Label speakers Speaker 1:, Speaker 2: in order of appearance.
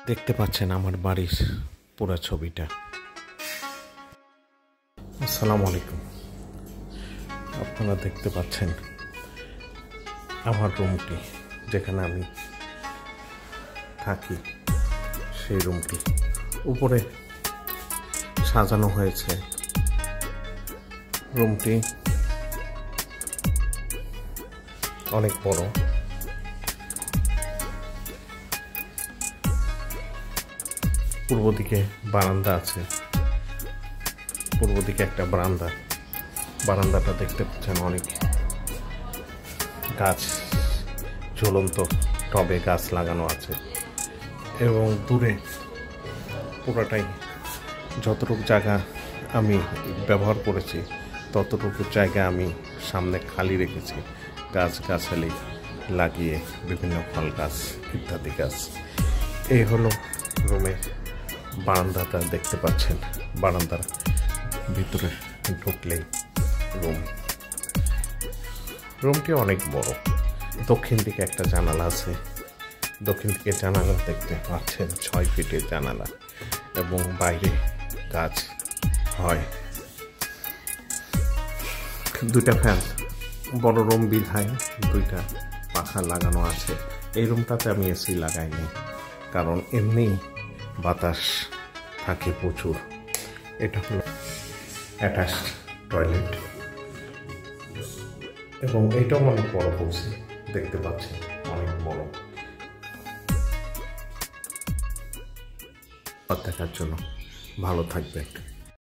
Speaker 1: দেখতে পাচ্ছেন আমার বাড়ির পুরো ছবিটা। আসসালামু আলাইকুম। আপনারা দেখতে পাচ্ছেন আমার রুমটি, যেখানে আমি থাকি, সেই রুমটি উপরে সাজানো হয়েছে। রুমটি অনেক বড়। পূর্ব দিকে বারান্দা আছে, পূর্ব দিকে একটা বারান্দাটা দেখতে পাচ্ছেন অনেক গাছ, ঝুলন্ত টবে গাছ লাগানো আছে। এবং দূরে পুরোটাই যতটুকু জায়গা আমি ব্যবহার করেছি ততটুকু জায়গা আমি সামনে খালি রেখেছি গাছগাছালি লাগিয়ে, বিভিন্ন ফল গাছ ইত্যাদি গাছ। এই হলো রুমের বারান্দাটা দেখতে পাচ্ছেন। বারান্দার ভিতরে ঢুকলেই রুমটি অনেক বড়। দক্ষিণ দিকে একটা জানালা আছে, দক্ষিণ দিকে জানালা দেখতে পাচ্ছেন 6 ফিটের জানালা, এবং বাইরে গাছ হয়। 2টা ফ্যান, বড় রুম বিধায় 2টা পাখা লাগানো আছে। এই রুমটাতে আমি এসি লাগাইনি, কারণ এমনি বাতাস থাকে প্রচুর। এটা হলো অ্যাটাচড টয়লেট, এবং এটাও অনেক বড় করছি, দেখতে পাচ্ছেন অনেক বড়। দেখার জন্য ভালো থাকবেন।